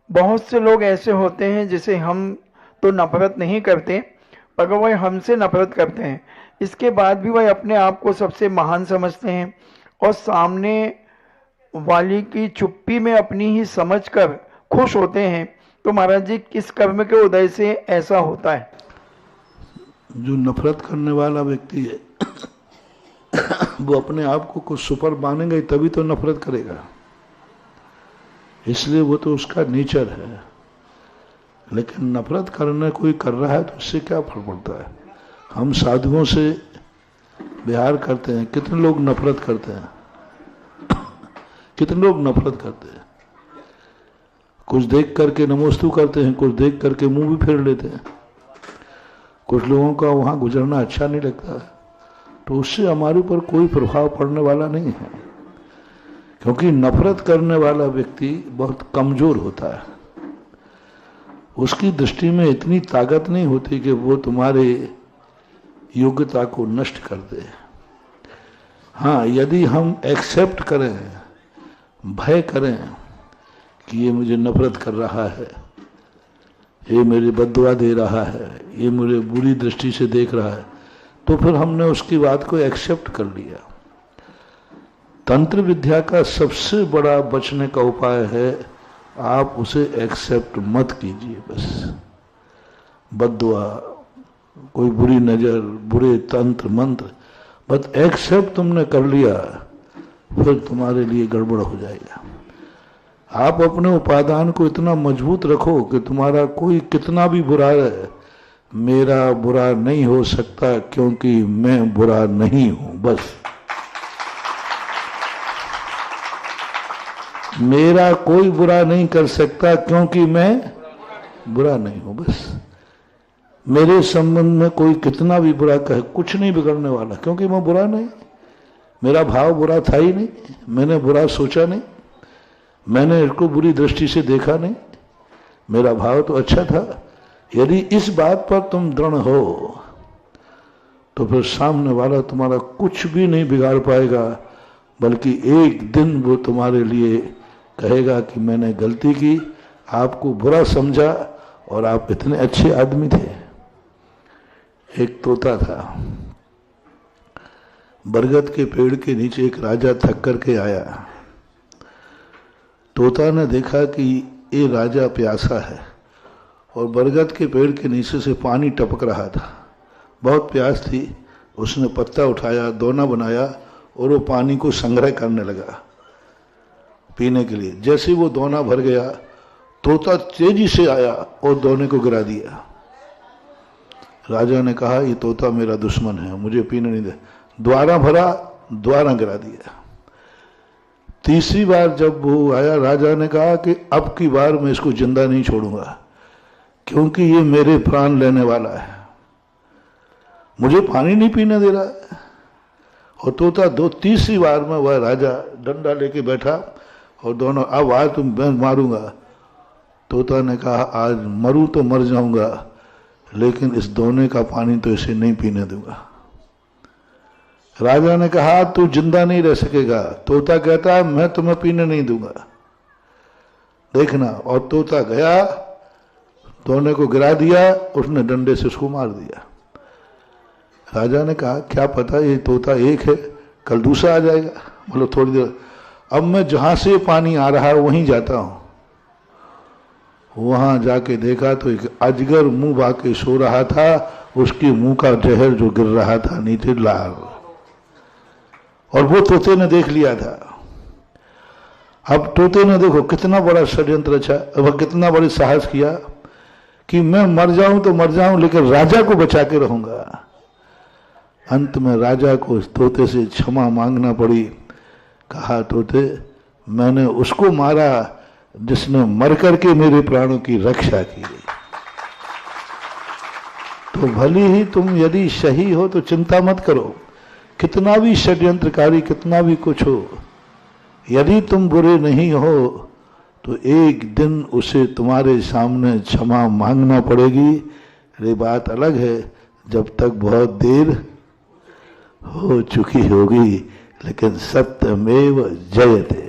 बहुत से लोग ऐसे होते हैं जिसे हम तो नफरत नहीं करते, पर वह हमसे नफरत करते हैं। इसके बाद भी वह अपने आप को सबसे महान समझते हैं और सामने वाली की चुप्पी में अपनी ही समझ कर खुश होते हैं। तो महाराज जी, किस कर्म के उदय से ऐसा होता है? जो नफरत करने वाला व्यक्ति है वो अपने आप को कुछ सुपर मानेगा ही तभी तो नफरत करेगा, इसलिए वो तो उसका नेचर है। लेकिन नफरत करने कोई कर रहा है तो उससे क्या फर्क पड़ता है। हम साधुओं से व्यवहार करते हैं, कितने लोग नफरत करते हैं, कितने लोग नफरत करते हैं। कुछ देख करके नमोस्तु करते हैं, कुछ देख करके मुंह भी फेर लेते हैं। कुछ लोगों का वहां गुजरना अच्छा नहीं लगता, तो उससे हमारे ऊपर कोई प्रभाव पड़ने वाला नहीं है, क्योंकि नफरत करने वाला व्यक्ति बहुत कमजोर होता है। उसकी दृष्टि में इतनी ताकत नहीं होती कि वो तुम्हारे योग्यता को नष्ट कर दे। हाँ, यदि हम एक्सेप्ट करें, भय करें कि ये मुझे नफरत कर रहा है, ये मेरी बद्दुआ दे रहा है, ये मुझे बुरी दृष्टि से देख रहा है, तो फिर हमने उसकी बात को एक्सेप्ट कर लिया। तंत्र विद्या का सबसे बड़ा बचने का उपाय है, आप उसे एक्सेप्ट मत कीजिए। बस बद्दुआ, कोई बुरी नजर, बुरे तंत्र मंत्र, बस एक्सेप्ट तुमने कर लिया, फिर तुम्हारे लिए गड़बड़ हो जाएगा। आप अपने उपादान को इतना मजबूत रखो कि तुम्हारा कोई कितना भी बुरा है, मेरा बुरा नहीं हो सकता क्योंकि मैं बुरा नहीं हूं। बस मेरा कोई बुरा नहीं कर सकता क्योंकि मैं बुरा नहीं हूं। बस मेरे संबंध में कोई कितना भी बुरा कहे, कुछ नहीं बिगड़ने वाला, क्योंकि मैं बुरा नहीं, मेरा भाव बुरा था ही नहीं, मैंने बुरा सोचा नहीं, मैंने इसको बुरी दृष्टि से देखा नहीं, मेरा भाव तो अच्छा था। यदि इस बात पर तुम दृढ़ हो तो फिर सामने वाला तुम्हारा कुछ भी नहीं बिगाड़ पाएगा, बल्कि एक दिन वो तुम्हारे लिए कहेगा कि मैंने गलती की, आपको बुरा समझा और आप इतने अच्छे आदमी थे। एक तोता था, बरगद के पेड़ के नीचे एक राजा थक करके आया। तोता ने देखा कि ये राजा प्यासा है और बरगद के पेड़ के नीचे से पानी टपक रहा था, बहुत प्यास थी। उसने पत्ता उठाया, दोना बनाया और वो पानी को संग्रह करने लगा पीने के लिए। जैसे वो दोना भर गया, तोता तेजी से आया और दोने को गिरा दिया। राजा ने कहा, ये तोता मेरा दुश्मन है, मुझे पीने नहीं दे। द्वारा भरा, द्वारा गिरा दिया। तीसरी बार जब वो आया, राजा ने कहा कि अब की बार मैं इसको जिंदा नहीं छोड़ूंगा, क्योंकि ये मेरे प्राण लेने वाला है, मुझे पानी नहीं पीने दे रहा है। और तोता तीसरी बार में वह राजा डंडा लेके बैठा और दोनों, अब आज तुम मैं मारूंगा। तोता ने कहा, आज मरूं तो मर जाऊंगा, लेकिन इस दोने का पानी तो इसे नहीं पीने दूंगा। राजा ने कहा, तू जिंदा नहीं रह सकेगा। तोता कहता है, मैं तुम्हें पीने नहीं दूंगा, देखना। और तोता गया, दोने को गिरा दिया, उसने डंडे से उसको मार दिया। राजा ने कहा, क्या पता ये तोता एक है, कल दूसरा आ जाएगा, बोलो थोड़ी देर। अब मैं जहां से पानी आ रहा है वहीं जाता हूं। वहां जाके देखा तो एक अजगर मुंह बाके सो रहा था, उसके मुंह का जहर जो गिर रहा था नीचे लाल, और वो तोते ने देख लिया था। अब तोते ने देखो कितना बड़ा षड्यंत्र अच्छा, वह कितना बड़ी साहस किया कि मैं मर जाऊं तो मर जाऊं, लेकिन राजा को बचा के रहूंगा। अंत में राजा को इस तोते से क्षमा मांगना पड़ी। कहा, तोते, मैंने उसको मारा जिसने मर करके मेरे प्राणों की रक्षा की। तो भली ही तुम यदि सही हो तो चिंता मत करो, कितना भी षड्यंत्रकारी, कितना भी कुछ हो, यदि तुम बुरे नहीं हो तो एक दिन उसे तुम्हारे सामने क्षमा मांगना पड़ेगी। ये बात अलग है जब तक बहुत देर हो चुकी होगी, लेकिन सत्यमेव जयते।